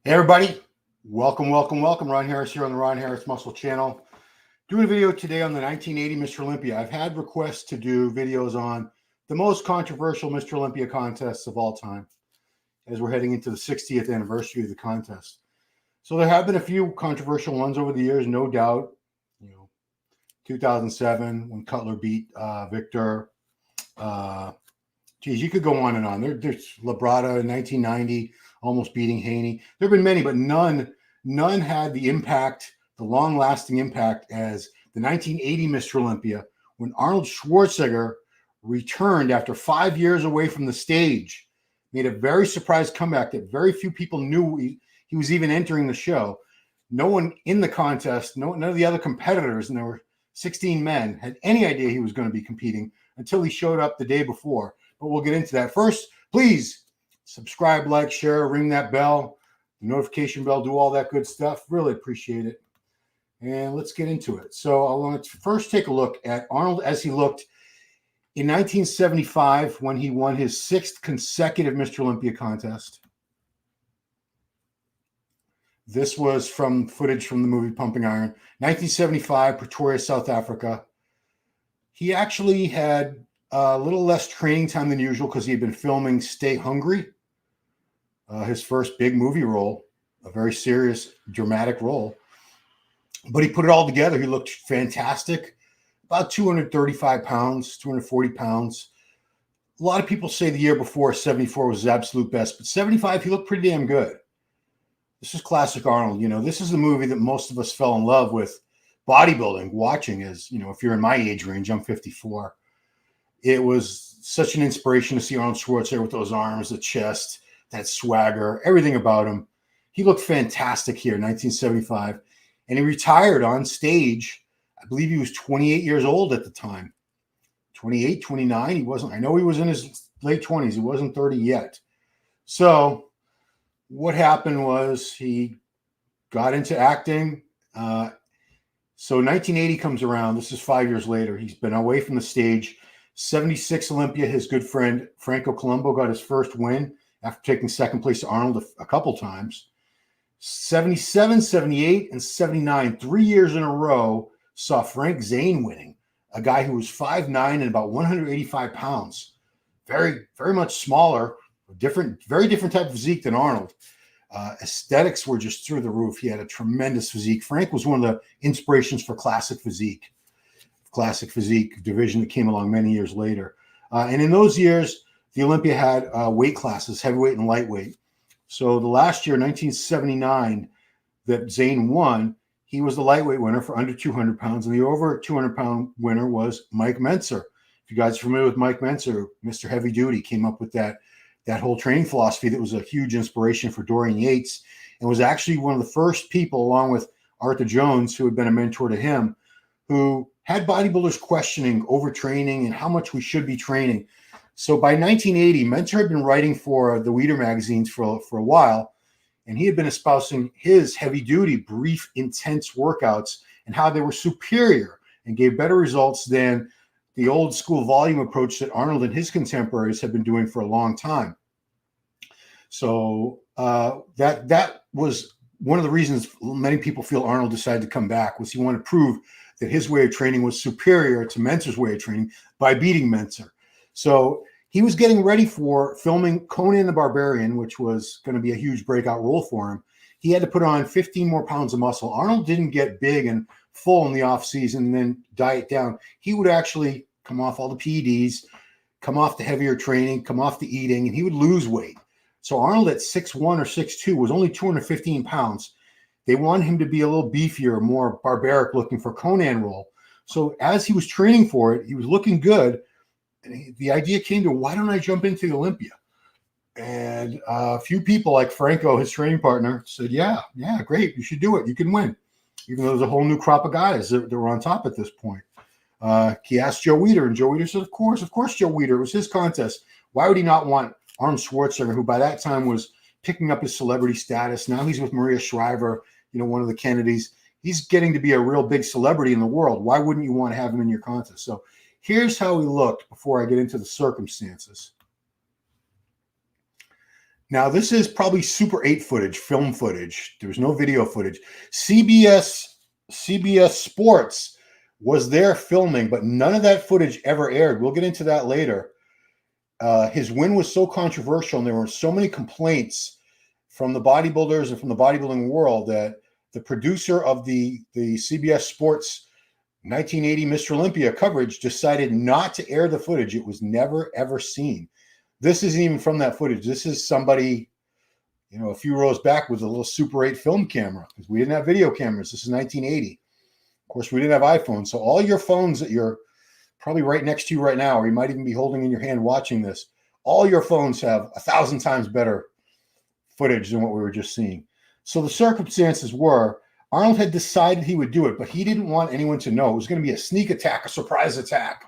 Hey everybody, welcome. Ron Harris here on the Ron Harris Muscle Channel. Doing a video today on the 1980 Mr. Olympia. I've had requests to do videos on the most controversial Mr. Olympia contests of all time, as we're heading into the 60th anniversary of the contest. So there have been a few controversial ones over the years, no doubt. 2007 when Cutler beat Victor. You could go on and on. There's Labrada in 1990. Almost beating Haney. There have been many, but none had the impact, the long-lasting impact as the 1980 Mr. Olympia, when Arnold Schwarzenegger returned after 5 years away from the stage, made a very surprise comeback that very few people knew he was even entering the show. No one in the contest, none of the other competitors, and there were 16 men, had any idea he was going to be competing until he showed up the day before. But we'll get into that. First, please subscribe, like, share, ring that bell, the notification bell, do all that good stuff. Really appreciate it. And let's get into it. So I want to first take a look at Arnold as he looked in 1975 when he won his 6th consecutive Mr. Olympia contest. This was from footage from the movie Pumping Iron. 1975, Pretoria, South Africa. He actually had a little less training time than usual because he had been filming Stay Hungry. His first big movie role, a very serious, dramatic role. But he put it all together. He looked fantastic. About 235 pounds, 240 pounds. A lot of people say the year before, 74 was his absolute best. But 75, he looked pretty damn good. This is classic Arnold. This is the movie that most of us fell in love with bodybuilding, watching as, if you're in my age range, I'm 54. It was such an inspiration to see Arnold Schwarzenegger with those arms, the chest, that swagger, everything about him. He looked fantastic here in 1975. And he retired on stage. I believe he was 28 years old at the time. 28, 29. He wasn't, I know he was in his late 20s. He wasn't 30 yet. So what happened was he got into acting. So 1980 comes around. This is 5 years later. He's been away from the stage. 76 Olympia, his good friend Franco Colombo got his first win after taking second place to Arnold a couple times. 77, 78, and 79, 3 years in a row, saw Frank Zane winning, a guy who was 5'9" and about 185 pounds. Very, very much smaller, very different type of physique than Arnold. Aesthetics were just through the roof. He had a tremendous physique. Frank was one of the inspirations for classic physique division that came along many years later. And in those years, the Olympia had weight classes, heavyweight and lightweight. So the last year, 1979, that Zane won, he was the lightweight winner for under 200 pounds. And the over 200-pound winner was Mike Mentzer. If you guys are familiar with Mike Mentzer, Mr. Heavy Duty, came up with that whole training philosophy that was a huge inspiration for Dorian Yates and was actually one of the first people, along with Arthur Jones, who had been a mentor to him, who had bodybuilders questioning overtraining and how much we should be training. So by 1980, Mentzer had been writing for the Weider magazines for a while, and he had been espousing his heavy-duty, brief, intense workouts and how they were superior and gave better results than the old-school volume approach that Arnold and his contemporaries had been doing for a long time. So that was one of the reasons many people feel Arnold decided to come back, was he wanted to prove that his way of training was superior to Mentzer's way of training by beating Mentzer. So he was getting ready for filming Conan the Barbarian, which was going to be a huge breakout role for him. He had to put on 15 more pounds of muscle. Arnold didn't get big and full in the off season and then diet down. He would actually come off all the PEDs, come off the heavier training, come off the eating, and he would lose weight. So Arnold at 6'1" or 6'2" was only 215 pounds. They wanted him to be a little beefier, more barbaric looking for Conan role. So as he was training for it, he was looking good. And the idea came to, why don't I jump into the Olympia? And a few people like Franco, his training partner, said, yeah, great. You should do it. You can win. Even though there's a whole new crop of guys that were on top at this point. He asked Joe Weider, and Joe Weider said, of course, Joe Weider. It was his contest. Why would he not want Arnold Schwarzenegger, who by that time was picking up his celebrity status? Now he's with Maria Shriver, one of the Kennedys. He's getting to be a real big celebrity in the world. Why wouldn't you want to have him in your contest? So here's how he looked before I get into the circumstances. Now, this is probably Super 8 footage, film footage. There was no video footage. CBS Sports was there filming, but none of that footage ever aired. We'll get into that later. His win was so controversial, and there were so many complaints from the bodybuilders and from the bodybuilding world that the producer of the CBS Sports 1980 Mr. Olympia coverage decided not to air the footage. It was never, ever seen. This isn't even from that footage. This is somebody, a few rows back with a little Super 8 film camera, because we didn't have video cameras. This is 1980. Of course, we didn't have iPhones. So all your phones that you're probably right next to you right now, or you might even be holding in your hand watching this, all your phones have 1,000 times better footage than what we were just seeing. So the circumstances were, Arnold had decided he would do it, but he didn't want anyone to know. It was going to be a sneak attack, a surprise attack.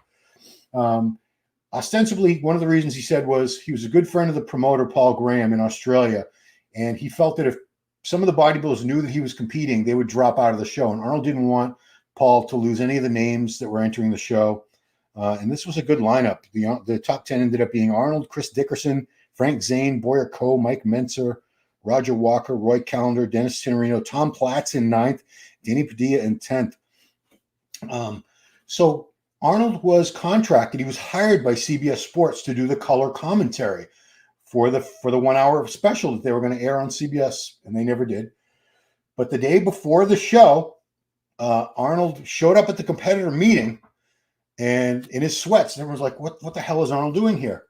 Ostensibly, one of the reasons he said was he was a good friend of the promoter, Paul Graham, in Australia, and he felt that if some of the bodybuilders knew that he was competing, they would drop out of the show, and Arnold didn't want Paul to lose any of the names that were entering the show. And this was a good lineup. The top 10 ended up being Arnold, Chris Dickerson, Frank Zane, Boyer Coe, Mike Mentzer, Roger Walker, Roy Callender, Dennis Tenorino, Tom Platz in 9th, Danny Padilla in 10th. So Arnold was contracted. He was hired by CBS Sports to do the color commentary for the 1 hour special that they were going to air on CBS, and they never did. But the day before the show, Arnold showed up at the competitor meeting and in his sweats, and everyone's like, what the hell is Arnold doing here?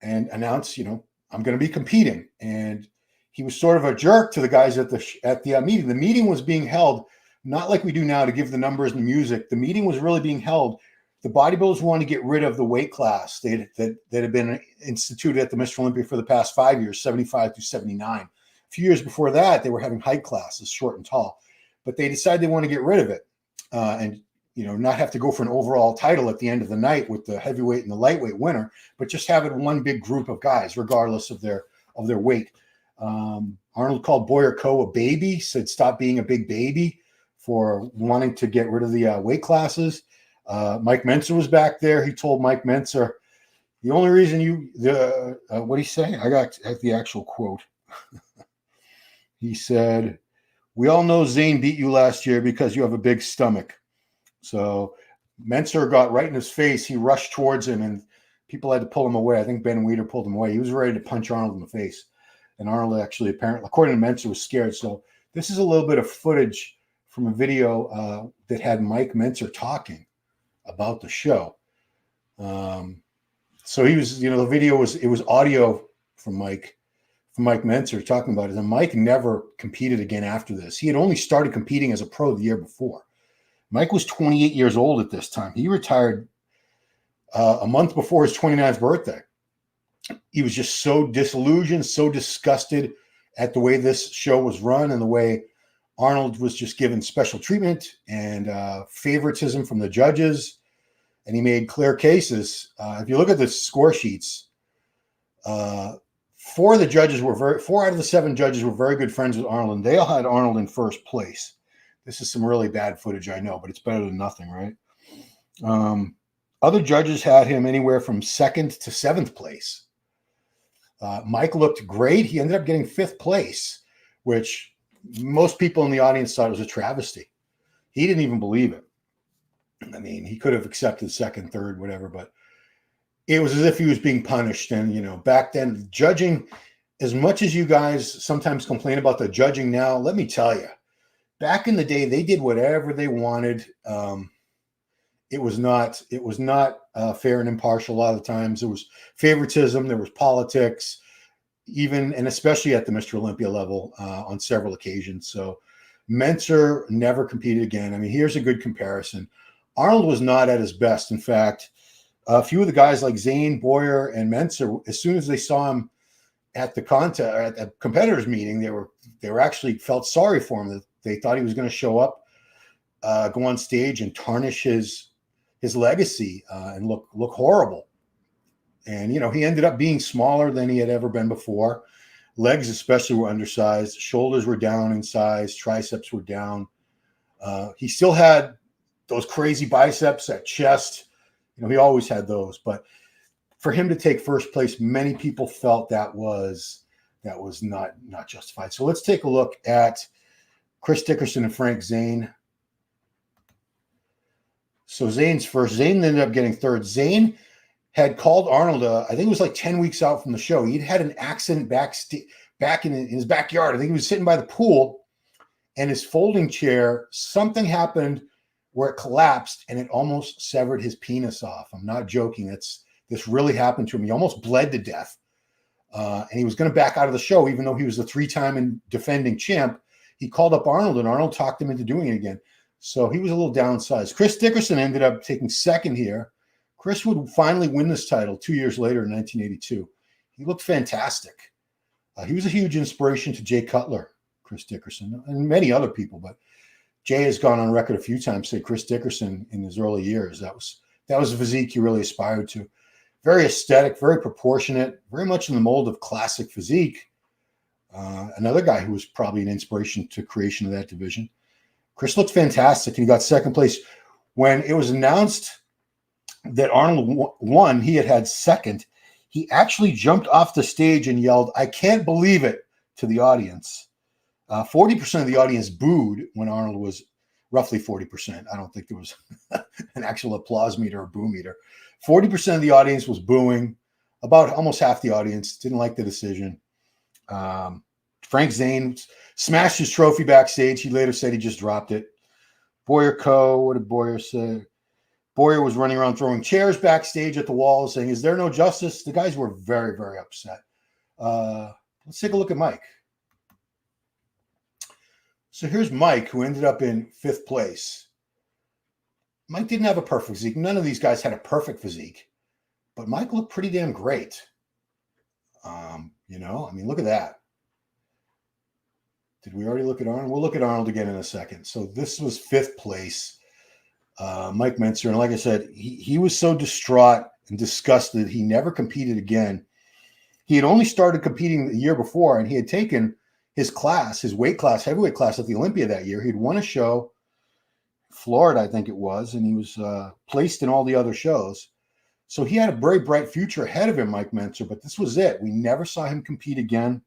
And announced, I'm going to be competing. And he was sort of a jerk to the guys at the meeting. The meeting was being held not like we do now to give the numbers and the music. The meeting was really being held. The bodybuilders wanted to get rid of the weight class that had been instituted at the Mr. Olympia for the past 5 years, 75 through 79. A few years before that, they were having height classes, short and tall. But they decided they want to get rid of it and not have to go for an overall title at the end of the night with the heavyweight and the lightweight winner, but just have it one big group of guys, regardless of their weight. Arnold called Boyer Coe a baby, said stop being a big baby for wanting to get rid of the weight classes. Mike Mentzer was back there. He told Mike Mentzer, the only reason what did he say? I got the actual quote. He said, we all know Zane beat you last year because you have a big stomach. So Mentzer got right in his face. He rushed towards him, and people had to pull him away. I think Ben Weider pulled him away. He was ready to punch Arnold in the face. And Arnold actually, apparently, according to Mentzer, was scared. So this is a little bit of footage from a video that had Mike Mentzer talking about the show. So he was, the video was audio from Mike Mentzer talking about it. And Mike never competed again after this. He had only started competing as a pro the year before. Mike was 28 years old at this time. He retired a month before his 29th birthday. He was just so disillusioned, so disgusted at the way this show was run and the way Arnold was just given special treatment and favoritism from the judges. And he made clear cases. If you look at the score sheets, 4 out of the 7 judges were very good friends with Arnold, and they all had Arnold in first place. This is some really bad footage, I know, but it's better than nothing, right? Other judges had him anywhere from 2nd to 7th place. Mike looked great. He ended up getting 5th place, which most people in the audience thought was a travesty. He didn't even believe it. I mean, he could have accepted 2nd, 3rd, whatever, but it was as if he was being punished. And, back then, judging, as much as you guys sometimes complain about the judging now, let me tell you, back in the day, they did whatever they wanted. It was not fair and impartial a lot of the times. There was favoritism. There was politics, even and especially at the Mr. Olympia level on several occasions. So Mentzer never competed again. I mean, here's a good comparison. Arnold was not at his best. In fact, a few of the guys like Zane, Boyer, and Mentzer, as soon as they saw him at the at the competitors meeting, they were actually felt sorry for him. They thought he was going to show up, go on stage, and tarnish his legacy and look horrible. And he ended up being smaller than he had ever been before. Legs especially were undersized. Shoulders were down in size. Triceps were down. He still had those crazy biceps, that chest. He always had those. But for him to take first place, many people felt that was that was not justified. So let's take a look at Chris Dickerson and Frank Zane. So Zane's first. Zane ended up getting third. Zane had called Arnold, I think it was like 10 weeks out from the show. He'd had an accident back in his backyard. I think he was sitting by the pool, and his folding chair, something happened where it collapsed and it almost severed his penis off. I'm not joking. This really happened to him. He almost bled to death. And he was going to back out of the show, even though he was the 3-time defending champ. He called up Arnold, and Arnold talked him into doing it again. So he was a little downsized. Chris Dickerson ended up taking second here. Chris would finally win this title 2 years later in 1982. He looked fantastic. He was a huge inspiration to Jay Cutler, Chris Dickerson, and many other people. But Jay has gone on record a few times say Chris Dickerson in his early years, that was a physique he really aspired to. Very aesthetic, very proportionate, very much in the mold of classic physique. Another guy who was probably an inspiration to creation of that division. Chris looked fantastic, and he got second place. When it was announced that Arnold won, he had second. He actually jumped off the stage and yelled, "I can't believe it," to the audience. 40% of the audience booed when Arnold was roughly 40%. I don't think there was an actual applause meter or boo meter. 40% of the audience was booing. About almost half the audience didn't like the decision. Frank Zane smashed his trophy backstage. He later said he just dropped it. Boyer Co. What did Boyer say? Boyer was running around throwing chairs backstage at the wall, saying, "Is there no justice?" The guys were very, very upset. Let's take a look at Mike. So here's Mike, who ended up in 5th place. Mike didn't have a perfect physique. None of these guys had a perfect physique, but Mike looked pretty damn great. Look at that. Did we already look at Arnold? We'll look at Arnold again in a second. So this was 5th place. Mike Mentzer. And like I said, he was so distraught and disgusted he never competed again. He had only started competing the year before, and he had taken his class, his weight class, heavyweight class at the Olympia that year. He'd won a show, Florida, I think it was, and he was placed in all the other shows. So he had a very bright future ahead of him, Mike Mentzer, but this was it. We never saw him compete again.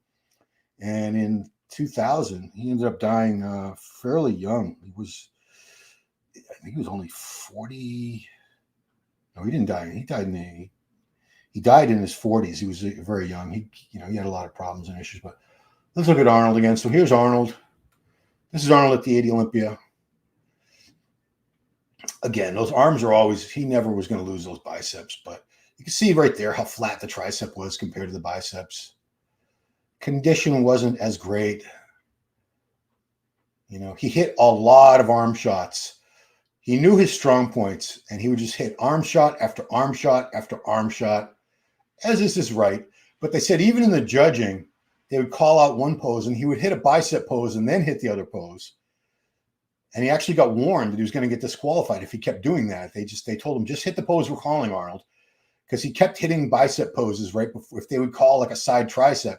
And in 2000, he ended up dying fairly young. I think he was only 40. No, he didn't die. He died in his 40s. He was very young. He had a lot of problems and issues. But let's look at Arnold again. So here's Arnold. This is Arnold at the 80 Olympia. Again, those arms are always, he never was going to lose those biceps, but you can see right there how flat the tricep was compared to the biceps. Condition wasn't as great. He hit a lot of arm shots. He knew his strong points, and he would just hit arm shot after arm shot after arm shot, as is his right. But they said even in the judging, they would call out one pose, and he would hit a bicep pose and then hit the other pose. And he actually got warned that he was going to get disqualified if he kept doing that. They told him, just hit the pose we're calling, Arnold, because he kept hitting bicep poses right before. If they would call like a side tricep,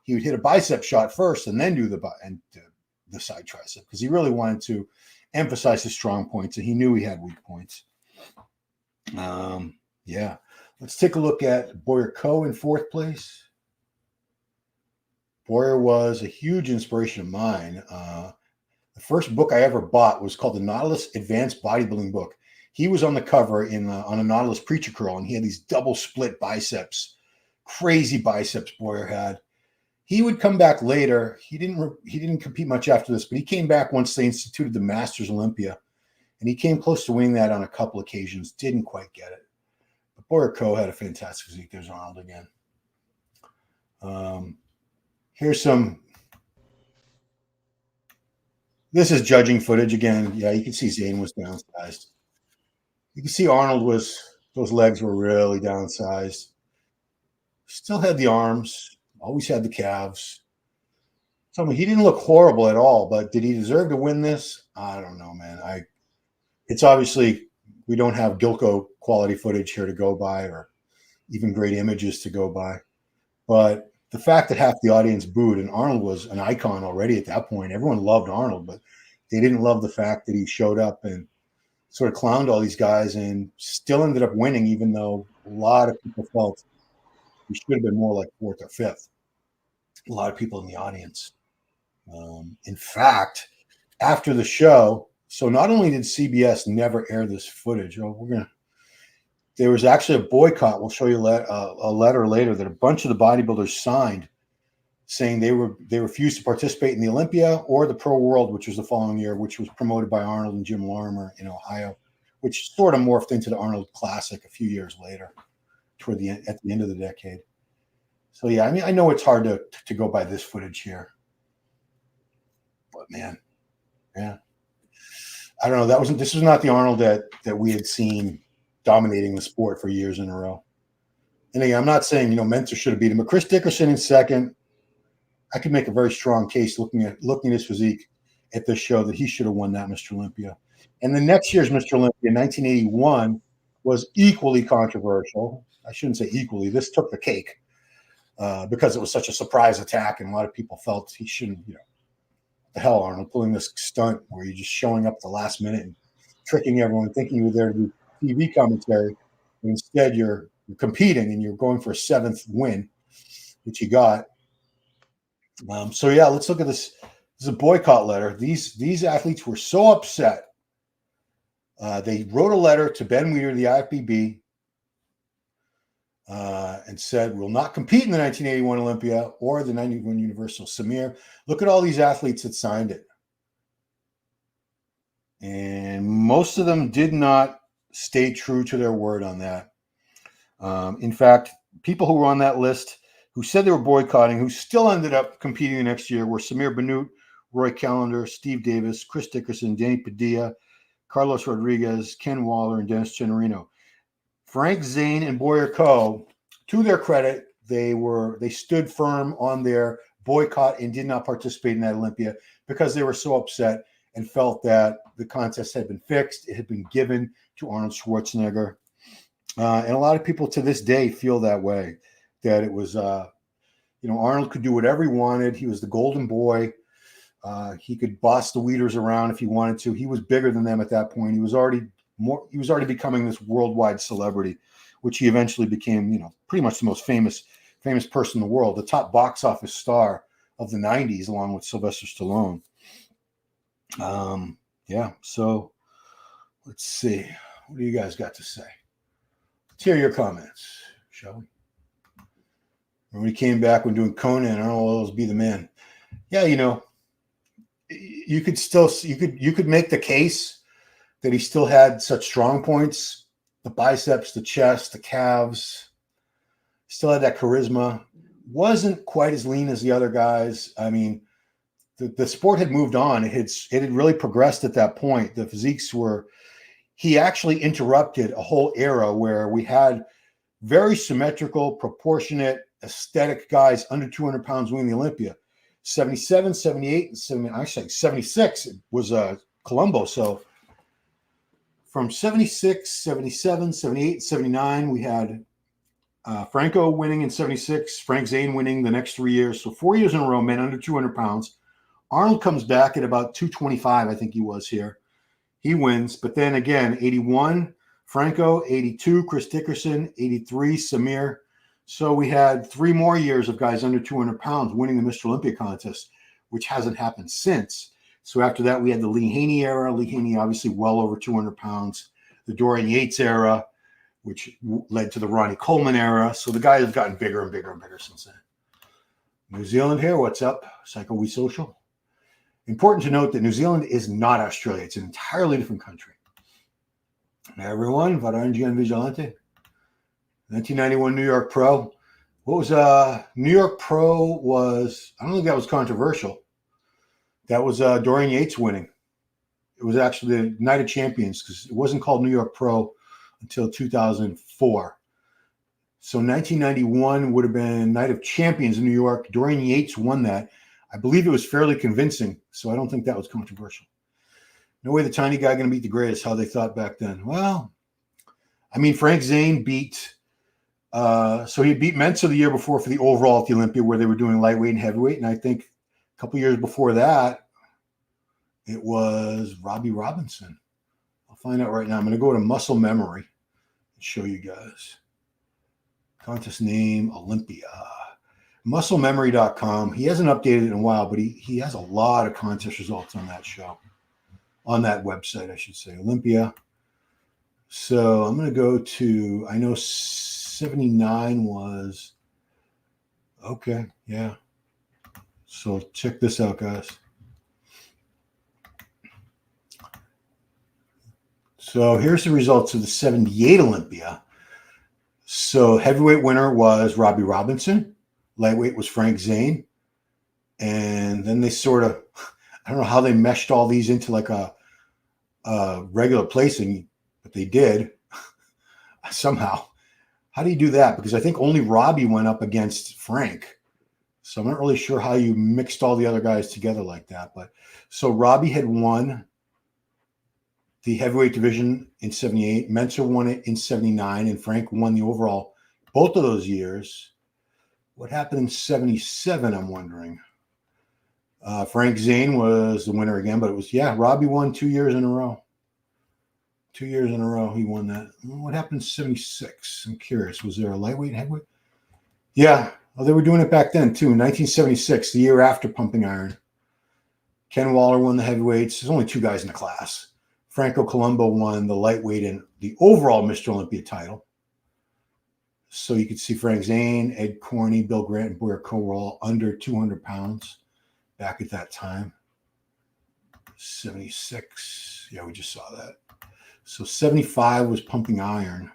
he would hit a bicep shot first and then do the side tricep, because he really wanted to emphasize his strong points, and he knew he had weak points. Let's take a look at Boyer Co. in 4th place. Boyer was a huge inspiration of mine. The first book I ever bought was called the Nautilus Advanced Bodybuilding book. He was on the cover on a Nautilus preacher curl, and he had these double split biceps, crazy biceps Boyer had. He would come back later. He didn't compete much after this, but he came back once they instituted the Masters Olympia, and he came close to winning that on a couple occasions. Didn't quite get it. But Boyer Co. had a fantastic physique. There's Arnold again. Here's some. This is judging footage again. Yeah, you can see Zane was downsized. You can see those legs were really downsized. Still had the arms, always had the calves. So he didn't look horrible at all, but did he deserve to win this? I don't know, man. It's obviously, we don't have Gilco quality footage here to go by, or even great images to go by. But the fact that half the audience booed, and Arnold was an icon already at that point. Everyone loved Arnold, but they didn't love the fact that he showed up and sort of clowned all these guys and still ended up winning, even though a lot of people felt he should have been more like 4th or 5th. a lot of people in the audience. In fact, after the show, so not only did CBS never air this footage, there was actually a boycott. We'll show you a letter later that a bunch of the bodybuilders signed, saying they refused to participate in the Olympia or the Pro World, which was the following year, which was promoted by Arnold and Jim Lorimer in Ohio, which sort of morphed into the Arnold Classic a few years later, at the end of the decade. So yeah, I mean, I know it's hard to go by this footage here, but man, yeah, I don't know. This was not the Arnold that we had seen dominating the sport for years in a row. And again, I'm not saying Mentzer should have beat him, but Chris Dickerson in second. I could make a very strong case looking at his physique at this show that he should have won that Mr. Olympia. And the next year's Mr. Olympia, 1981, was equally controversial. I shouldn't say equally. This took the cake because it was such a surprise attack, and a lot of people felt he shouldn't. What the hell, Arnold, pulling this stunt where you're just showing up at the last minute and tricking everyone, thinking you're there to do TV commentary, and instead you're competing and you're going for a 7th win, which he got. So yeah, let's look at this. This is a boycott letter. These athletes were so upset. They wrote a letter to Ben Weider, the IFBB, and said, "We'll not compete in the 1981 Olympia or the 91 Universal." Samir, look at all these athletes that signed it. And most of them did not stay true to their word on that. In fact, people who were on that list who said they were boycotting, who still ended up competing the next year, were Samir Bannout, Roy Callender, Steve Davis, Chris Dickerson, Danny Padilla, Carlos Rodriguez, Ken Waller, and Dennis Generino. Frank Zane and Boyer Coe, to their credit, they stood firm on their boycott and did not participate in that Olympia because they were so upset and felt that the contest had been fixed. It had been given to Arnold Schwarzenegger. And a lot of people to this day feel that way, that it was, Arnold could do whatever he wanted. He was the golden boy. He could boss the Weiders around if he wanted to. He was bigger than them at that point. He was already becoming this worldwide celebrity, which he eventually became, pretty much the most famous person in the world, the top box office star of the 90s, along with Sylvester Stallone. So let's see. What do you guys got to say? Let's hear your comments, shall we? When he came back when doing Conan, Arnold will always be the man. Yeah, you could make the case that he still had such strong points, the biceps, the chest, the calves, still had that charisma, wasn't quite as lean as the other guys. I mean, the sport had moved on. It had really progressed at that point. The physiques he actually interrupted a whole era where we had very symmetrical, proportionate, aesthetic guys under 200 pounds winning the Olympia. 77, 78, and 76 was Colombo. So from 76, 77, 78, 79, we had Franco winning in 76, Frank Zane winning the next 3 years. So 4 years in a row, men under 200 pounds. Arnold comes back at about 225, I think he was here. He wins. But then again, 81, Franco, 82, Chris Dickerson, 83, Samir. So we had 3 more years of guys under 200 pounds winning the Mr. Olympia contest, which hasn't happened since. So after that, we had the Lee Haney era. Lee Haney obviously well over 200 pounds. The Dorian Yates era, which led to the Ronnie Coleman era. So the guys have gotten bigger and bigger and bigger since then. New Zealand here, what's up? Psycho We Social. Important to note that New Zealand is not Australia. It's an entirely different country. Hey everyone, Varangian Vigilante. 1991 New York Pro. What was New York Pro was, I don't think that was controversial. That was Dorian Yates winning. It was actually the Night of Champions because it wasn't called New York Pro until 2004. So 1991 would have been Night of Champions in New York. Dorian Yates won that. I believe it was fairly convincing, so I don't think that was controversial. No way the tiny guy going to beat the greatest, how they thought back then. Well, I mean, Frank Zane beat, so he beat Mentzer the year before for the overall at the Olympia where they were doing lightweight and heavyweight. And I think a couple years before that, it was Robbie Robinson. I'll find out right now. I'm going to go to muscle memory and show you guys. Contest name, Olympia. musclememory.com. He hasn't updated it in a while, but he has a lot of contest results on that show, on that website, I should say, Olympia. So I'm going to go to, I know 79 was, okay, yeah. So check this out, guys. So here's the results of the 78 Olympia. So heavyweight winner was Robbie Robinson. Lightweight was Frank Zane. And then they sort of, I don't know how they meshed all these into like a regular placing, but they did somehow. How do you do that? Because I think only Robbie went up against Frank. So I'm not really sure how you mixed all the other guys together like that. But so Robbie had won the heavyweight division in 78. Mentzer won it in 79, and Frank won the overall both of those years. What happened in 77, I'm wondering. Frank Zane was the winner again, but it was, yeah, Robbie won 2 years in a row. 2 years in a row, he won that. What happened in 76? I'm curious. Was there a lightweight, heavyweight? Yeah, well, they were doing it back then, too. In 1976, the year after Pumping Iron, Ken Waller won the heavyweights. There's only two guys in the class. Franco Columbo won the lightweight and the overall Mr. Olympia title. So you could see Frank Zane, Ed Corney, Bill Grant, and Boyer Coe were all under 200 pounds back at that time. 76. Yeah, we just saw that. So 75 was Pumping Iron.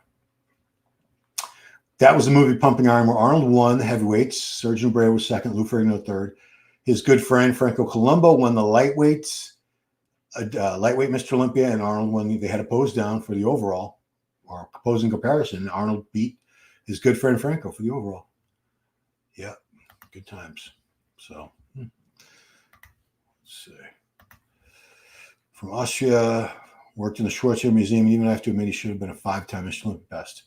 That was the movie Pumping Iron, where Arnold won the heavyweights. Sergio Brea was second, Lou Ferrigno third. His good friend Franco Columbo won the lightweights. Lightweight Mr. Olympia, and Arnold won. They had a pose down for the overall, or opposing comparison. Arnold beat his good friend Franco for the overall. Yeah, good times. So, let's see. From Austria, worked in the Schwarzenegger Museum, and even I have to admit he should have been a 5-time Mr. Olympia best.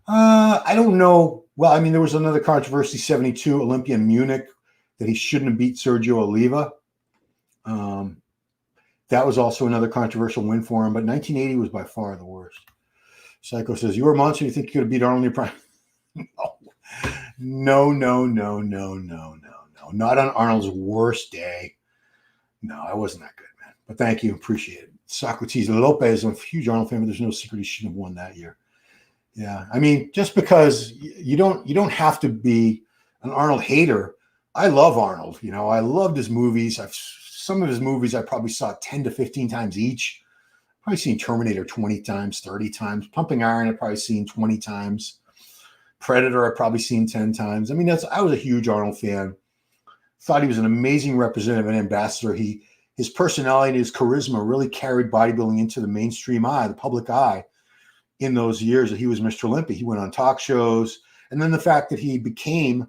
I don't know. Well, I mean, there was another controversy, 72 Olympia in Munich, that he shouldn't have beat Sergio Oliva. That was also another controversial win for him, but 1980 was by far the worst. Psycho says, you were a monster. You think you could have beat Arnold in your prime? No. Not on Arnold's worst day. No, I wasn't that good, man. But thank you. Appreciate it. Socrates Lopez, I'm a huge Arnold fan, but there's no secret he shouldn't have won that year. Yeah. I mean, just because you don't have to be an Arnold hater. I love Arnold. You know, I loved his movies. Some of his movies I probably saw 10 to 15 times each. Probably seen Terminator 20 times, 30 times. Pumping Iron I've probably seen 20 times. Predator I've probably seen 10 times. I mean, I was a huge Arnold fan. Thought he was an amazing representative and ambassador. His personality and his charisma really carried bodybuilding into the mainstream eye, the public eye, in those years that he was Mr. Olympia. He went on talk shows. And then the fact that he became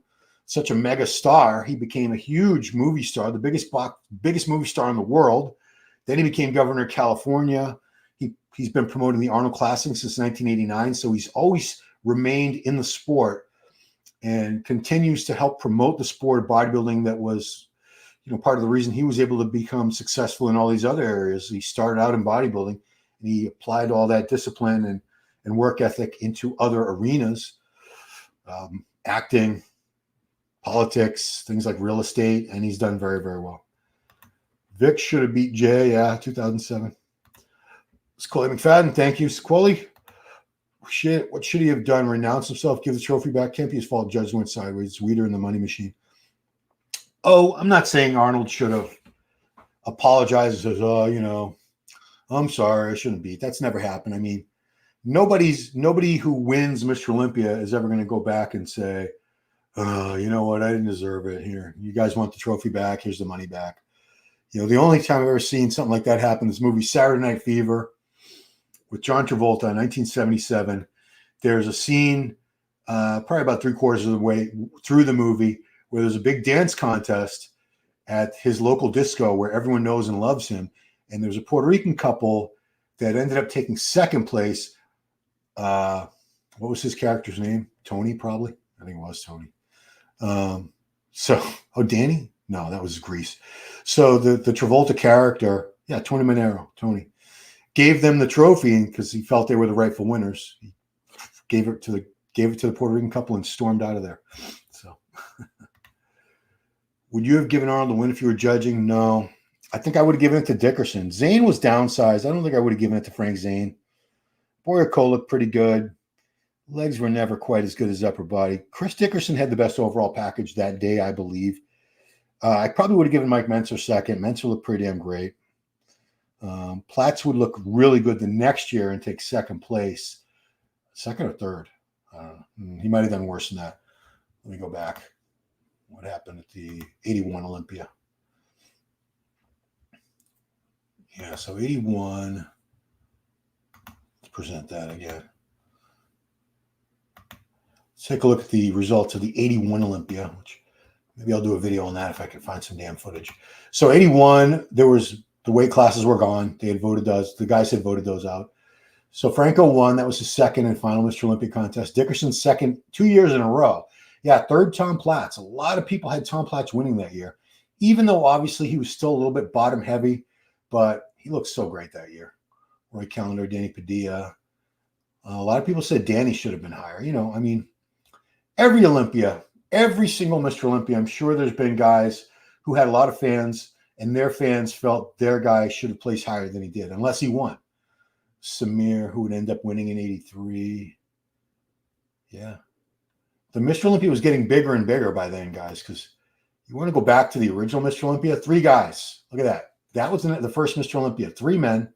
such a mega star. He became a huge movie star, the biggest movie star in the world. Then he became governor of California. He's been promoting the Arnold Classic since 1989. So he's always remained in the sport and continues to help promote the sport of bodybuilding that was, you know, part of the reason he was able to become successful in all these other areas. He started out in bodybuilding and he applied all that discipline and work ethic into other arenas, acting, politics, things like real estate, and he's done very, very well. Vic should have beat Jay, 2007. Squally McFadden, thank you. Squally, what should he have done? Renounce himself, give the trophy back? Can't be his fault. Judge went sideways. It's Weeder in the money machine. Oh, I'm not saying Arnold should have apologized and says, oh, you know, I'm sorry, I shouldn't beat. That's never happened. I mean, nobody who wins Mr. Olympia is ever going to go back and say, you know what? I didn't deserve it. Here, you guys want the trophy back. Here's the money back. You know, the only time I've ever seen something like that happen is movie Saturday Night Fever with John Travolta in 1977. There's a scene probably about 3/4 of the way through the movie where there's a big dance contest at his local disco where everyone knows and loves him. And there's a Puerto Rican couple that ended up taking second place. What was his character's name? Tony, probably. I think it was Tony. Danny? No, that was Grease. So the Travolta character, Tony Manero, Tony, gave them the trophy because he felt they were the rightful winners. He gave it to the Puerto Rican couple and stormed out of there. So Would you have given Arnold the win if you were judging? No. I think I would have given it to Dickerson. Zane was downsized. I don't think I would have given it to Frank Zane. Boycott looked pretty good. Legs were never quite as good as upper body. Chris Dickerson had the best overall package that day, I believe. I probably would have given Mike Mentzer second. Mentzer looked pretty damn great. Platz would look really good the next year and take second place. Second or third? He might have done worse than that. Let me go back. What happened at the 81 Olympia? Yeah, so 81. Let's present that again. Let's take a look at the results of the 81 Olympia, which maybe I'll do a video on that if I can find some damn footage. So 81, there was the weight classes were gone. They had voted those. The guys had voted those out. So Franco won. That was his second and final Mr. Olympia contest. Dickerson second 2 years in a row. Yeah, third Tom Platz. A lot of people had Tom Platz winning that year, even though obviously he was still a little bit bottom heavy, but he looked so great that year. Roy Callender, Danny Padilla. A lot of people said Danny should have been higher. You know, I mean, every Olympia, every single Mr. Olympia, I'm sure there's been guys who had a lot of fans and their fans felt their guy should have placed higher than he did, unless he won. Samir, who would end up winning in 83. Yeah. The Mr. Olympia was getting bigger and bigger by then, guys, because you want to go back to the original Mr. Olympia, 3 guys. Look at that. That was the first Mr. Olympia, 3 men.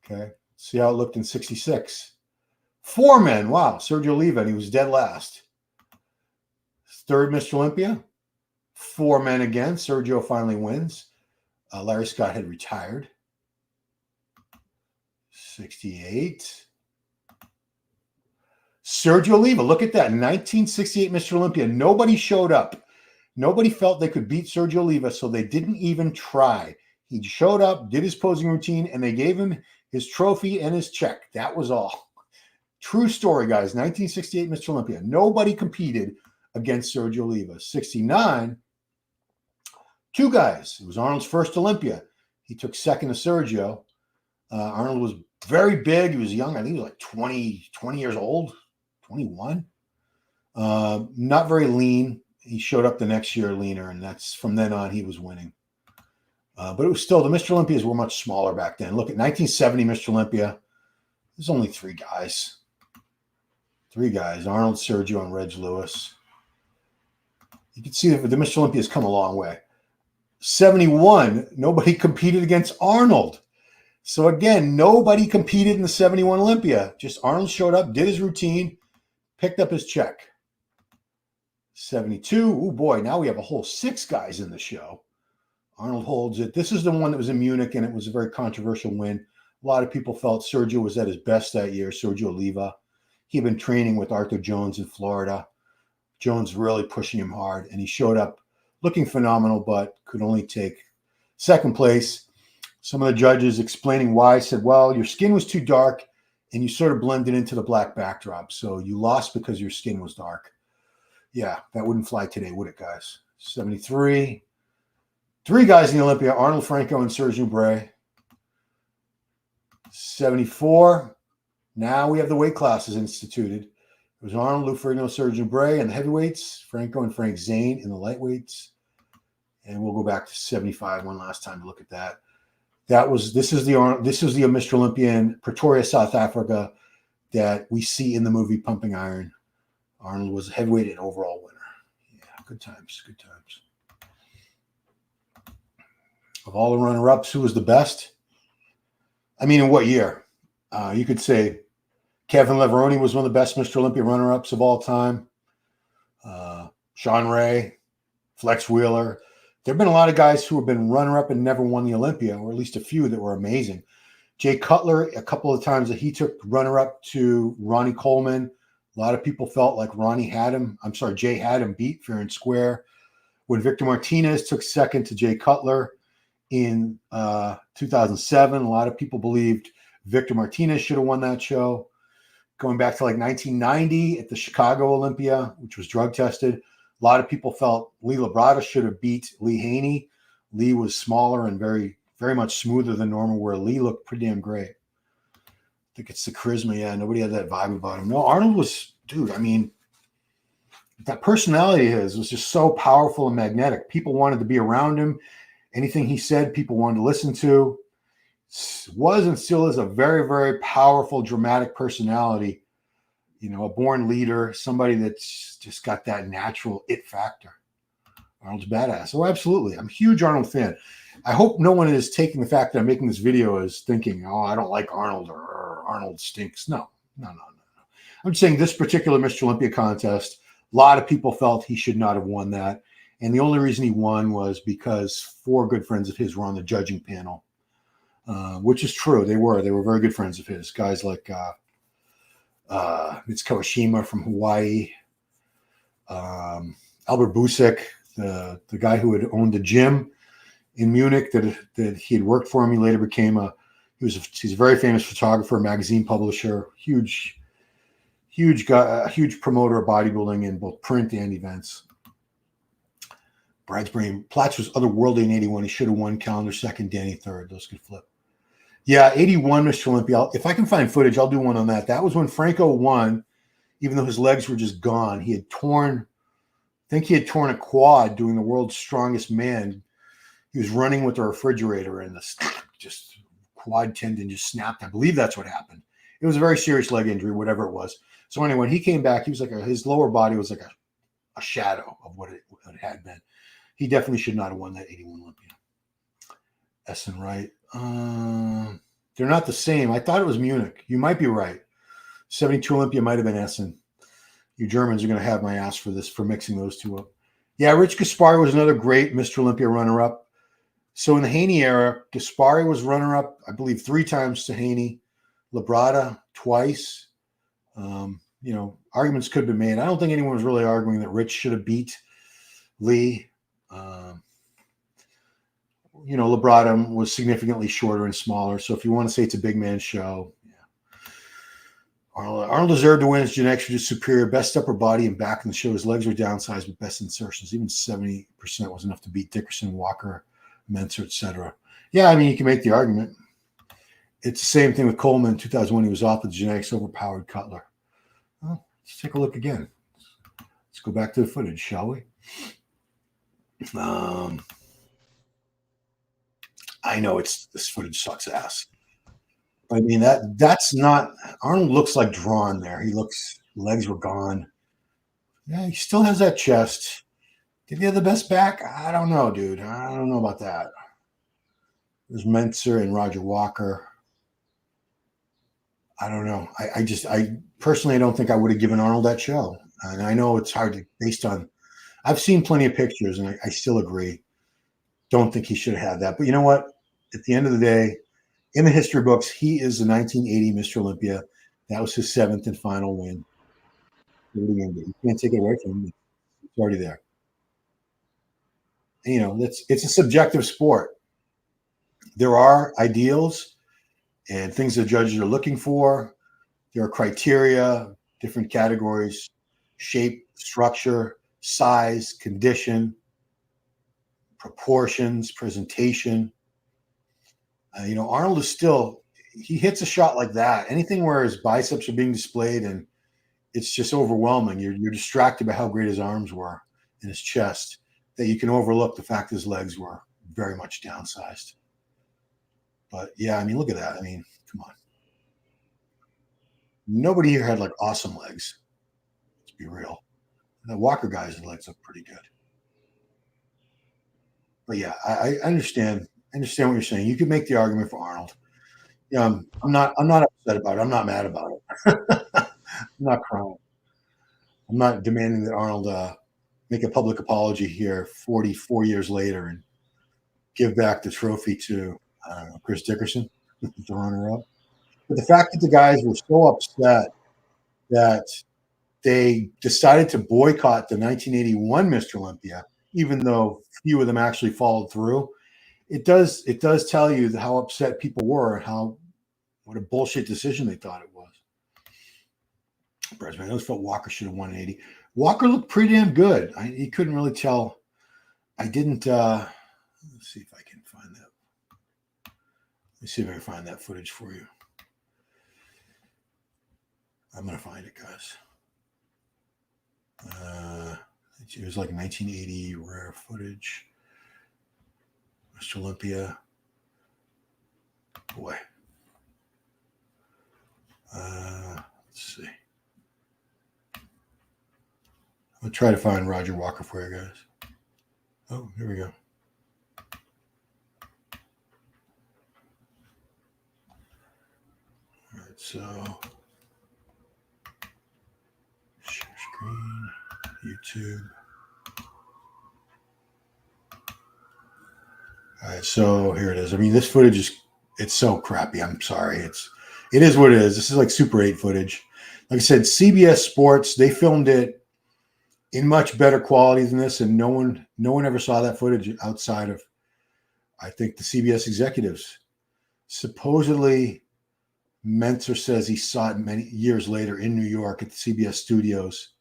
Okay. See how it looked in 66. 4 men. Wow. Sergio Oliva, and he was dead last. Third Mr. Olympia, 4 men again. Sergio finally wins. Larry Scott had retired. 68. Sergio Oliva, look at that. 1968 Mr. Olympia. Nobody showed up. Nobody felt they could beat Sergio Oliva, so they didn't even try. He showed up, did his posing routine, and they gave him his trophy and his check. That was all. True story, guys. 1968 Mr. Olympia. Nobody competed against Sergio Oliva. 69, 2 guys. It was Arnold's first Olympia. He took second to Sergio. Arnold was very big. He was young. I think he was like 20 years old, 21. Not very lean. He showed up the next year leaner, and that's from then on he was winning. But it was still, the Mr. Olympias were much smaller back then. Look at 1970 Mr. Olympia. There's only 3 guys. 3 guys, Arnold, Sergio, and Reg Lewis. You can see that the Mr. Olympia has come a long way. 71, nobody competed against Arnold. So again, nobody competed in the 71 Olympia. Just Arnold showed up, did his routine, picked up his check. 72, oh boy, now we have a whole 6 guys in the show. Arnold holds it. This is the one that was in Munich, and it was a very controversial win. A lot of people felt Sergio was at his best that year, Sergio Oliva. He had been training with Arthur Jones in Florida. Jones really pushing him hard, and he showed up looking phenomenal, but could only take second place. Some of the judges explaining why said, well, your skin was too dark, and you sort of blended into the black backdrop, so you lost because your skin was dark. Yeah, that wouldn't fly today, would it, guys? 73. 3 guys in the Olympia, Arnold, Franco, and Serge Nubret. 74. Now we have the weight classes instituted. It was Arnold, Lou Ferrigno, Serge Nubret in the heavyweights, Franco and Frank Zane in the lightweights. And we'll go back to 75 one last time to look at that. This is the Mr. Olympia in Pretoria, South Africa that we see in the movie Pumping Iron. Arnold was a heavyweight and overall winner. Yeah, good times, good times. Of all the runner-ups, who was the best? I mean, in what year? You could say Kevin Leveroni was one of the best Mr. Olympia runner-ups of all time. Sean Ray, Flex Wheeler. There have been a lot of guys who have been runner-up and never won the Olympia, or at least a few that were amazing. Jay Cutler, a couple of times that he took runner-up to Ronnie Coleman. A lot of people felt like Jay had him beat fair and square. When Victor Martinez took second to Jay Cutler in 2007, a lot of people believed Victor Martinez should have won that show. Going back to like 1990 at the Chicago Olympia, which was drug tested, a lot of people felt Lee Labrada should have beat Lee Haney. Lee was smaller and very, very much smoother than normal, where Lee looked pretty damn great. I think it's the charisma. Yeah, nobody had that vibe about him. No, Arnold was, dude, I mean, that personality of his was just so powerful and magnetic. People wanted to be around him. Anything he said, people wanted to listen to. Was and still is a very, very powerful, dramatic personality. You know, a born leader, somebody that's just got that natural it factor. Arnold's badass. Oh, absolutely. I'm a huge Arnold fan. I hope no one is taking the fact that I'm making this video as thinking, oh, I don't like Arnold or Arnold stinks. No. I'm just saying this particular Mr. Olympia contest, a lot of people felt he should not have won that. And the only reason he won was because 4 good friends of his were on the judging panel, which is true. They were very good friends of his. Guys like Mitsuko Shima from Hawaii, Albert Busek, the guy who had owned the gym in Munich that he had worked for him. He later became he's a very famous photographer, magazine publisher, huge guy, a huge promoter of bodybuilding in both print and events. Brad's brain. Platz was otherworldly in 81. He should have won. Calendar second, Danny third. Those could flip. Yeah, 81 Mr. Olympia. If I can find footage, I'll do one on that. That was when Franco won, even though his legs were just gone. He had torn a quad doing the world's strongest man. He was running with a refrigerator and just quad tendon just snapped. I believe that's what happened. It was a very serious leg injury, whatever it was. So anyway, when he came back, he was like his lower body was like a shadow of what it had been. He definitely should not have won that 81 Olympia. Essen, right? They're not the same. I thought it was Munich. You might be right. 72 Olympia might have been Essen. You Germans are going to have my ass for this, for mixing those two up. Yeah, Rich Gaspari was another great Mr. Olympia runner-up. So in the Haney era, Gaspari was runner-up, I believe, 3 times to Haney. Labrada twice. You know, arguments could be made. I don't think anyone was really arguing that Rich should have beat Lee. You know, Labrada was significantly shorter and smaller. So if you want to say it's a big man show, yeah. Arnold deserved to win. His genetics were just superior. Best upper body and back in the show. His legs were downsized with best insertions. Even 70% was enough to beat Dickerson, Walker, Mentzer, etc. Yeah, I mean, you can make the argument. It's the same thing with Coleman in 2001. He was off with genetics overpowered Cutler. Well, let's take a look again. Let's go back to the footage, shall we? I know this footage sucks ass. I mean, that's not Arnold looks like drawn there. Legs were gone. Yeah, he still has that chest. Did he have the best back? I don't know, dude. I don't know about that. There's Mentzer and Roger Walker. I don't know. I personally don't think I would have given Arnold that show. And I know it's hard to, based on, I've seen plenty of pictures and I still agree. Don't think he should have had that. But you know what? At the end of the day, in the history books, he is the 1980 Mr. Olympia. That was his 7th and final win. You can't take it away from him. It's already there. And, you know, it's a subjective sport. There are ideals and things the judges are looking for. There are criteria, different categories, shape, structure, size, condition, proportions, presentation. You know, Arnold is still, he hits a shot like that. Anything where his biceps are being displayed and it's just overwhelming. You're distracted by how great his arms were and his chest, that you can overlook the fact his legs were very much downsized. But yeah, I mean, look at that. I mean, come on. Nobody here had like awesome legs. Let's be real. The Walker guy's legs look pretty good. But yeah, I understand. I understand what you're saying. You could make the argument for Arnold. Yeah, I'm not upset about it. I'm not mad about it. I'm not crying. I'm not demanding that Arnold make a public apology here 44 years later and give back the trophy to, I don't know, Chris Dickerson, the runner-up. But the fact that the guys were so upset that they decided to boycott the 1981 Mr. Olympia, even though few of them actually followed through, it does tell you how upset people were and what a bullshit decision they thought it was. I always felt Walker should have won 80. Walker looked pretty damn good. He couldn't really tell. I didn't. Let's see if I can find that. Let me see if I can find that footage for you. I'm gonna find it, guys. It was like 1980 rare footage. Olympia. Boy. Let's see. I'm going to try to find Roger Walker for you guys. Oh, here we go. All right, so share screen, YouTube. All right, so here it is. I mean, this footage it's so crappy. I'm sorry. It is what it is. This is like Super 8 footage. Like I said, CBS Sports, they filmed it in much better quality than this, and no one ever saw that footage outside of, I think, the CBS executives. Supposedly, Mentzer says he saw it many years later in New York at the CBS studios,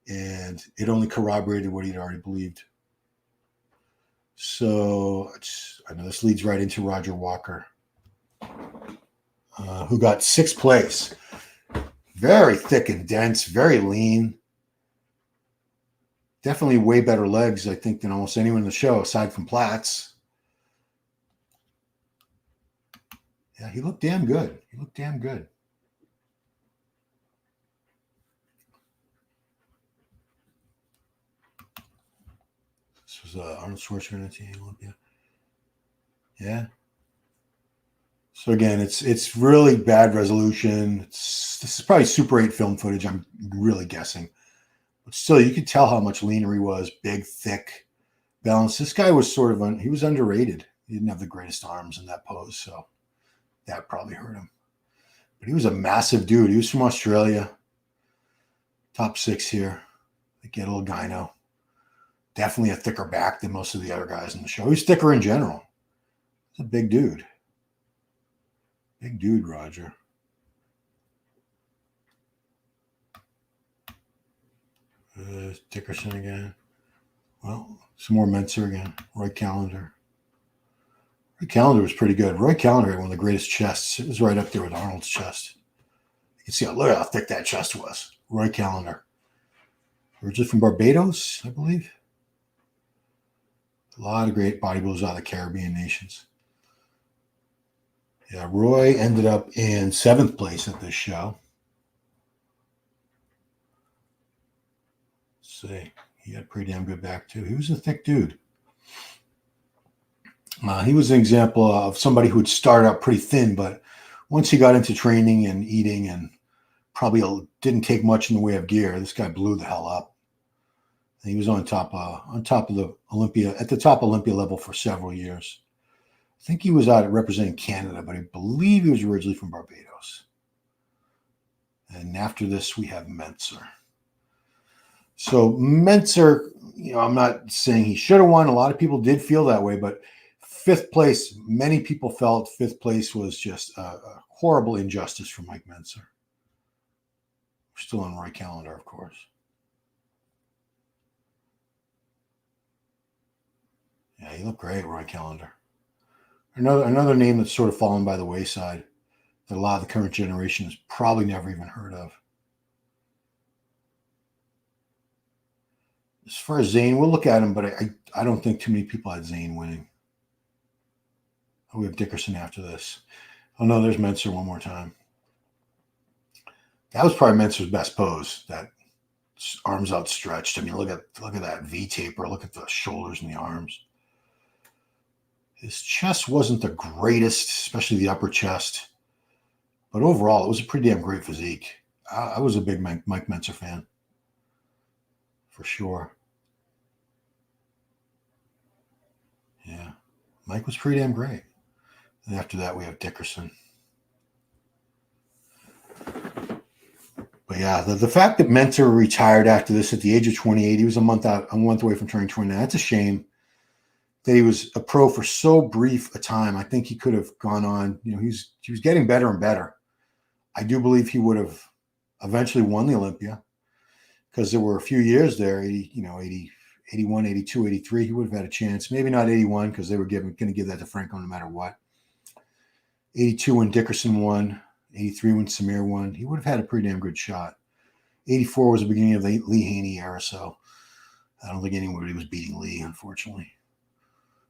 and it only corroborated what he'd already believed. So I know this leads right into Roger Walker, who got 6th place. Very thick and dense, very lean. Definitely way better legs, I think, than almost anyone in the show, aside from Platts. Yeah, he looked damn good. This was Arnold Schwarzenegger, Olympia. Yeah. So again, it's really bad resolution. This is probably Super 8 film footage, I'm really guessing. But still, you could tell how much leaner he was. Big, thick, balanced. This guy was sort of he was underrated. He didn't have the greatest arms in that pose, so that probably hurt him. But he was a massive dude. He was from Australia. Top 6 here. Get a little gyno. Definitely a thicker back than most of the other guys in the show. He's thicker in general. He's a big dude. Big dude, Roger. Dickerson again. Well, some more Mentzer again. Roy Callender. Roy Callender was pretty good. Roy Callender had one of the greatest chests. It was right up there with Arnold's chest. You can see look at how thick that chest was. Roy Callender. Originally from Barbados, I believe. A lot of great bodybuilders out of the Caribbean nations. Yeah, Roy ended up in 7th place at this show. Let's see. He had a pretty damn good back, too. He was a thick dude. He was an example of somebody who would start out pretty thin, but once he got into training and eating and probably didn't take much in the way of gear, this guy blew the hell up. And he was on top of the Olympia, at the top Olympia level for several years. I think he was out representing Canada, but I believe he was originally from Barbados. And after this, we have Mentzer. So Mentzer, I'm not saying he should have won. A lot of people did feel that way, but 5th place, many people felt 5th place was just a horrible injustice for Mike Mentzer. We're still on Roy Callender, of course. Yeah, he looked great, Roy Callender. Another name that's sort of fallen by the wayside that a lot of the current generation has probably never even heard of. As far as Zane, we'll look at him, but I don't think too many people had Zane winning. Oh, we have Dickerson after this. Oh, no, there's Mentzer one more time. That was probably Mentzer's best pose, that arms outstretched. I mean, look at that V taper. Look at the shoulders and the arms. His chest wasn't the greatest, especially the upper chest. But overall, it was a pretty damn great physique. I was a big Mike Mentzer fan. For sure. Yeah. Mike was pretty damn great. And after that, we have Dickerson. But yeah, the fact that Mentzer retired after this at the age of 28, he was a month away from turning 29. That's a shame that he was a pro for so brief a time. I think he could have gone on. He was getting better and better. I do believe he would have eventually won the Olympia because there were a few years there, 81, 82, 83. He would have had a chance. Maybe not 81 because they were going to give that to Franco no matter what. 82 when Dickerson won. 83 when Samir won. He would have had a pretty damn good shot. '84 was the beginning of the Lee Haney era, so I don't think anybody was beating Lee, unfortunately.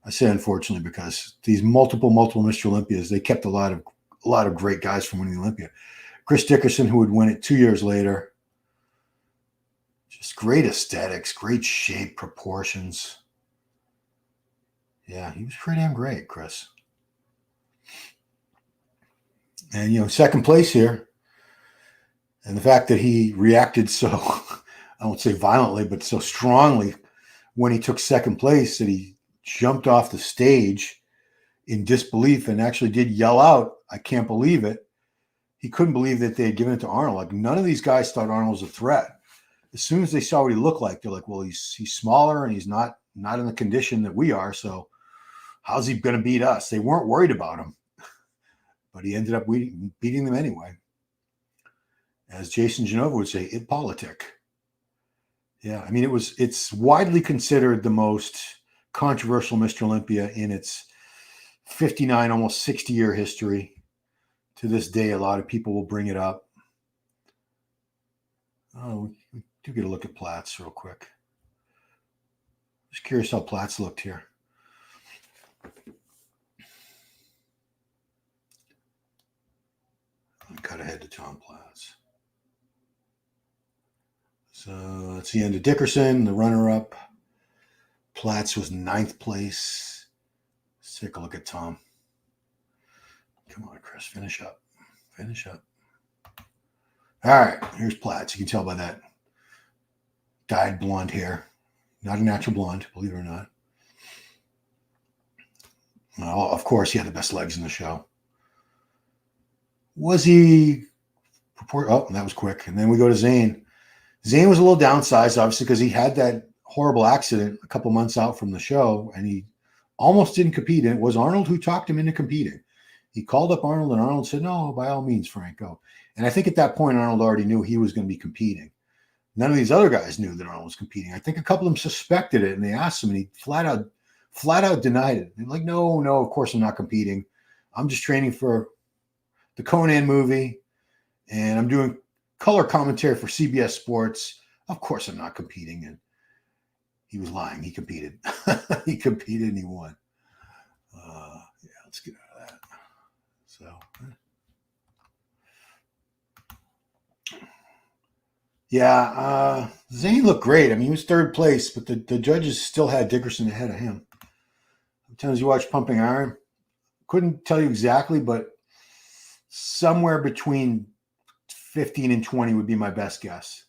I say unfortunately because these multiple Mr. Olympias, they kept a lot of great guys from winning the Olympia. Chris Dickerson, who would win it 2 years later. Just great aesthetics, great shape, proportions. Yeah, he was pretty damn great, Chris. And, second place here. And the fact that he reacted so, I won't say violently, but so strongly when he took second place that he jumped off the stage in disbelief and actually did yell out, "I can't believe it." He couldn't believe that they had given it to Arnold. Like, none of these guys thought Arnold was a threat. As soon as they saw what he looked like, they're like, well, he's smaller and he's not in the condition that we are. So how's he going to beat us? They weren't worried about him, but he ended up beating them anyway. As Jason Genova would say, it politic. Yeah, I mean, it's widely considered the most controversial Mr. Olympia in its 59, almost 60-year history. To this day, a lot of people will bring it up. Oh, we do get a look at Platz real quick. Just curious how Platz looked here. I'll cut ahead to Tom Platz. So that's the end of Dickerson, the runner-up. Platz was 9th place. Let's take a look at Tom. Come on, Chris, finish up. Finish up. All right, here's Platz. You can tell by that dyed blonde hair. Not a natural blonde, believe it or not. Well, of course, he had the best legs in the show. Was he? Oh, that was quick. And then we go to Zane. Zane was a little downsized, obviously, because he had that horrible accident a couple months out from the show, and he almost didn't compete. And it was Arnold who talked him into competing. He called up Arnold, and Arnold said, "No, by all means, Frank, go." And I think at that point, Arnold already knew he was going to be competing. None of these other guys knew that Arnold was competing. I think a couple of them suspected it, and they asked him, and he flat out denied it. They're like, no, of course I'm not competing. I'm just training for the Conan movie, and I'm doing color commentary for CBS Sports. Of course I'm not competing. And he was lying. He competed. He competed, and he won. Yeah, let's get out of that. So, yeah, Zane looked great. I mean, he was 3rd place, but the judges still had Dickerson ahead of him. Sometimes you watch Pumping Iron. Couldn't tell you exactly, but somewhere between 15 and 20 would be my best guess.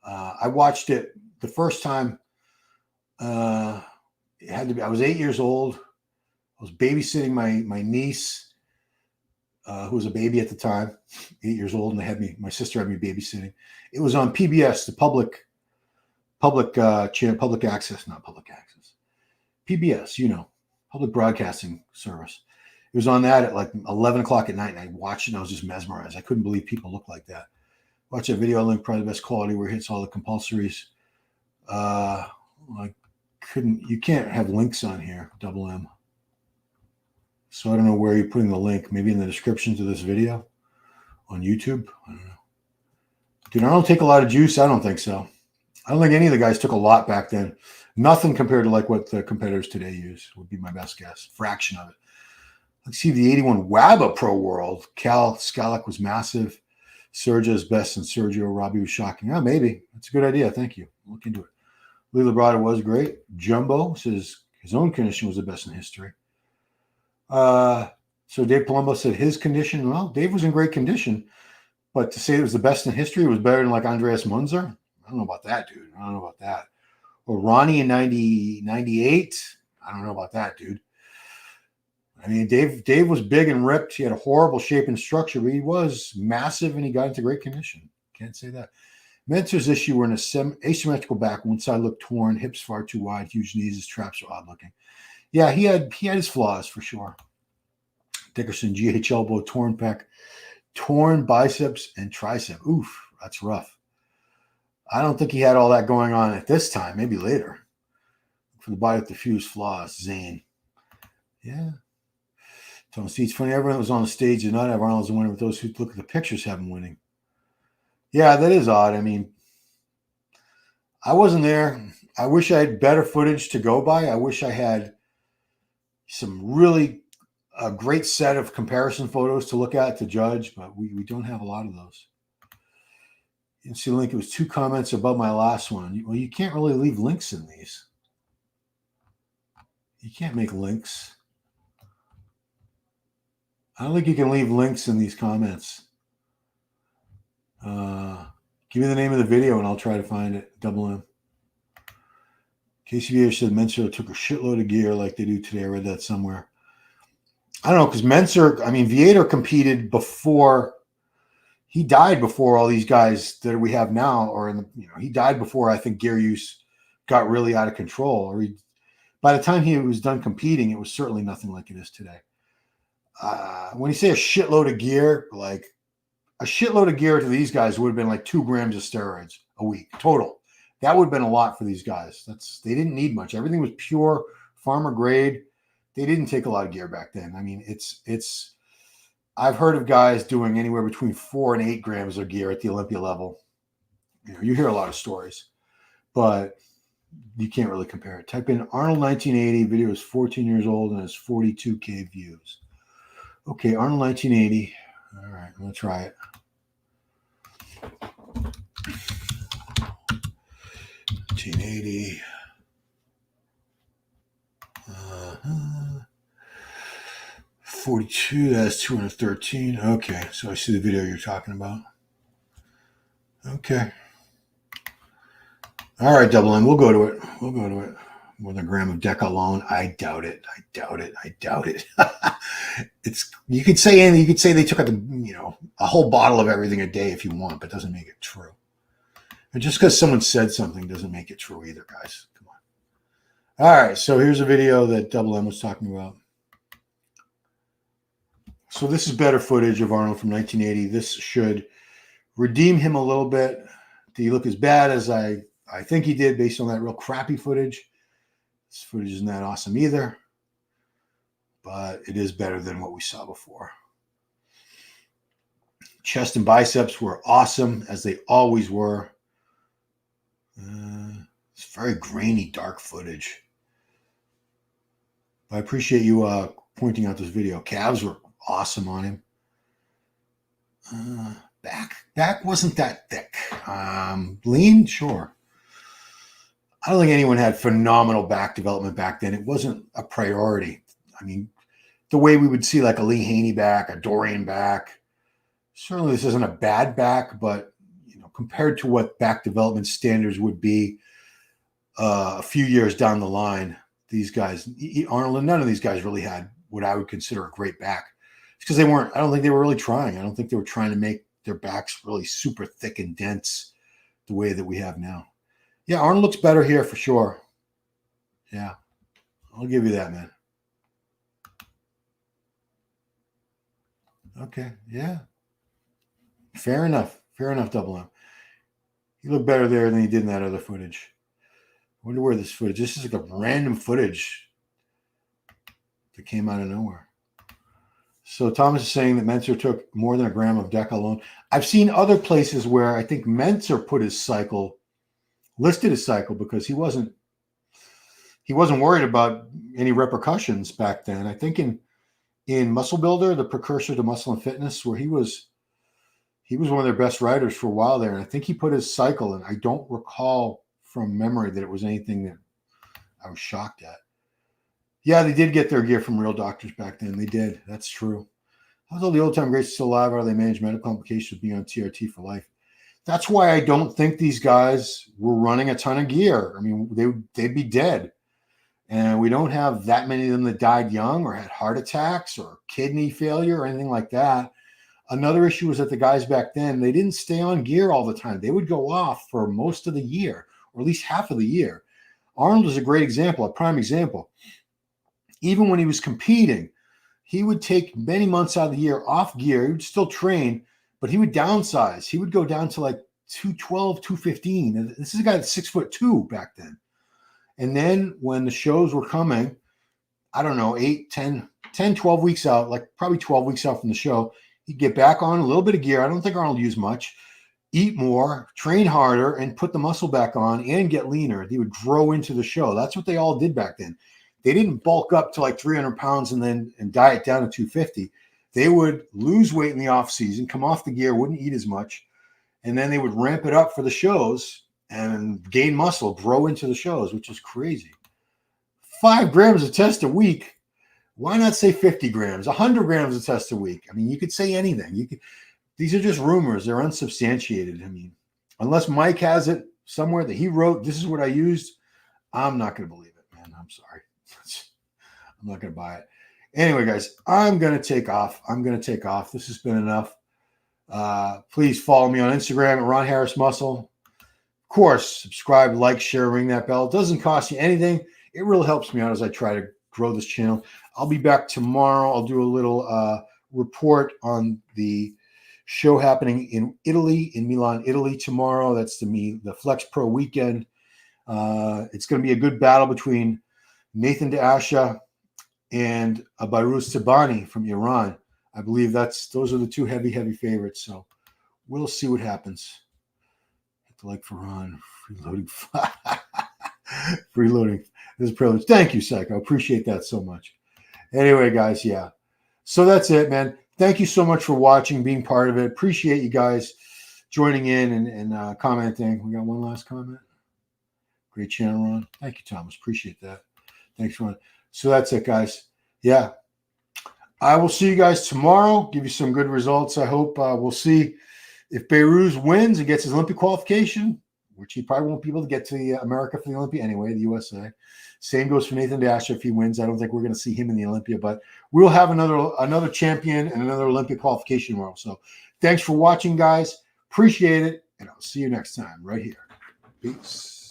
I watched it the first time. It had to be. I was 8 years old. I was babysitting my niece, who was a baby at the time, 8 years old, and my sister had me babysitting. It was on PBS, the public channel, public access, PBS, public broadcasting service. It was on that at like 11 o'clock at night, and I watched it, and I was just mesmerized. I couldn't believe people looked like that. Watch that video link, probably the best quality, where it hits all the compulsories. You can't have links on here, double M. So I don't know where you're putting the link. Maybe in the description to this video on YouTube. I don't know. Did Arnold take a lot of juice? I don't think so. I don't think any of the guys took a lot back then. Nothing compared to like what the competitors today use would be my best guess. Fraction of it. Let's see the 81 WABA Pro World. Cal Scalak was massive. Sergio's best, and Sergio Robbie was shocking. Oh, maybe. That's a good idea. Thank you. Look into it. Lee Labrada was great. Jumbo says his own condition was the best in history. So Dave Palumbo said his condition. Well, Dave was in great condition, but to say it was the best in history, it was better than like Andreas Munzer. I don't know about that, dude. I don't know about that. Or Ronnie in 98. I don't know about that, dude. I mean, Dave was big and ripped. He had a horrible shape and structure, but he was massive and he got into great condition. Can't say that. Mentzer's issue were in an asymmetrical back. One side looked torn, hips far too wide, huge knees, his traps were odd looking. Yeah, he had his flaws for sure. Dickerson, GH elbow, torn pec, torn biceps and tricep. Oof, that's rough. I don't think he had all that going on at this time. Maybe later. For the body with diffused flaws, Zane. Yeah. Tony C, it's funny. Everyone that was on the stage did not have Arnold as a winner, but those who look at the pictures have him winning. Yeah, that is odd. I mean, I wasn't there. I wish I had better footage to go by. I wish I had some really a great set of comparison photos to look at to judge, but we don't have a lot of those. You can see the link. It was 2 comments above my last one. Well, you can't really leave links in these. You can't make links. I don't think you can leave links in these comments. Give me the name of the video and I'll try to find it. Double M. KCBA said Mentzer took a shitload of gear like they do today. I read that somewhere. I don't know, because Mentzer, I mean, Viator competed before, he died before all these guys that we have now, or in the, he died before I think gear use got really out of control. Or by the time he was done competing, it was certainly nothing like it is today. When you say a shitload of gear, like a shitload of gear to these guys would have been like 2 grams of steroids a week total. That would have been a lot for these guys. They didn't need much. Everything was pure farmer grade. They didn't take a lot of gear back then. I mean, I've heard of guys doing anywhere between 4 and 8 grams of gear at the Olympia level. You hear a lot of stories, but you can't really compare it. Type in Arnold 1980. Video is 14 years old and has 42K views. Okay, Arnold 1980. All right, I'm going to try it. 1980. 42, that's 213. Okay, so I see the video you're talking about. Okay. All right, Double M, we'll go to it. We'll go to it. More than a gram of Deca alone. I doubt it. I doubt it. I doubt it. You could say anything. You could say they took out a whole bottle of everything a day if you want, but it doesn't make it true. And just because someone said something doesn't make it true either, guys. Come on. All right, so here's a video that Double M was talking about. So this is better footage of Arnold from 1980. This should redeem him a little bit. Did he look as bad as I think he did based on that real crappy footage? This footage isn't that awesome either, but it is better than what we saw before. Chest and biceps were awesome, as they always were. It's very grainy, dark footage. I appreciate you pointing out this video. Calves were awesome on him. Back wasn't that thick. Lean, sure. I don't think anyone had phenomenal back development back then. It wasn't a priority. I mean, the way we would see like a Lee Haney back, a Dorian back. Certainly this isn't a bad back, but compared to what back development standards would be a few years down the line, these guys, Arnold and none of these guys really had what I would consider a great back. It's because they weren't, I don't think they were really trying. I don't think they were trying to make their backs really super thick and dense the way that we have now. Yeah, Arnold looks better here for sure. Yeah, I'll give you that, man. Okay, yeah. Fair enough. Fair enough, Double M. He looked better there than he did in that other footage. I wonder where this footage, this is like a random footage that came out of nowhere. So Thomas is saying that Mentzer took more than a gram of Deca alone. I've seen other places where I think Mentzer put his cycle, listed his cycle, because he wasn't worried about any repercussions back then. I think in Muscle Builder, the precursor to Muscle and Fitness, where he was one of their best riders for a while there. And I think he put his cycle, and I don't recall from memory that it was anything that I was shocked at. Yeah, they did get their gear from real doctors back then. They did. That's true. How's all the old-time greats still alive? How do they manage medical complications of being on TRT for life? That's why I don't think these guys were running a ton of gear. I mean, they'd be dead. And we don't have that many of them that died young or had heart attacks or kidney failure or anything like that. Another issue was that the guys back then, they didn't stay on gear all the time. They would go off for most of the year, or at least half of the year. Arnold is a great example, a prime example. Even when he was competing, he would take many months out of the year off gear. He would still train, but he would downsize. He would go down to like 212, 215. And this is a guy that's 6'2" back then. And then when the shows were coming, I don't know, 8, 10, 12 weeks out, like probably 12 weeks out from the show, he'd get back on a little bit of gear. I don't think Arnold used much. eat more, train harder, and put the muscle back on and get leaner. They would grow into the show. That's what they all did back then. They didn't bulk up to like 300 pounds and diet down to 250. They would lose weight in the off season, come off the gear, wouldn't eat as much, and then they would ramp it up for the shows and gain muscle, grow into the shows, which is crazy. 5 grams of test a week. Why not say 50 grams, 100 grams of test a week? I mean, you could say anything. These are just rumors. They're unsubstantiated. I mean, unless Mike has it somewhere that he wrote, this is what I used, I'm not going to believe it, man. I'm sorry. I'm not going to buy it. Anyway, guys, I'm going to take off. This has been enough. Please follow me on Instagram at Ron Harris Muscle. Of course, subscribe, like, share, ring that bell. It doesn't cost you anything. It really helps me out as I try to grow this channel. I'll be back tomorrow. I'll do a little report on the show happening in Italy, in Milan, Italy tomorrow. That's the Flex Pro weekend. It's going to be a good battle between Nathan Deasha and Bayruz Tabani from Iran. I believe those are the two heavy favorites. So we'll see what happens. Hit the like for Ron. Freeloading. Freeloading. This is a privilege. Thank you, Psycho. Appreciate that so much. Anyway, guys, yeah. So that's it, man. Thank you so much for watching, being part of it. Appreciate you guys joining in and commenting. We got one last comment. Great channel, Ron. Thank you, Thomas. Appreciate that. Thanks, Ron. So that's it, guys. Yeah. I will see you guys tomorrow. Give you some good results. I hope we'll see if Bayruz wins and gets his Olympic qualification, which he probably won't be able to get to America for the Olympia anyway, the USA. Same goes for Nathan Deasha if he wins. I don't think we're going to see him in the Olympia, but we'll have another champion and another Olympic qualification tomorrow. So thanks for watching, guys. Appreciate it, and I'll see you next time right here. Peace.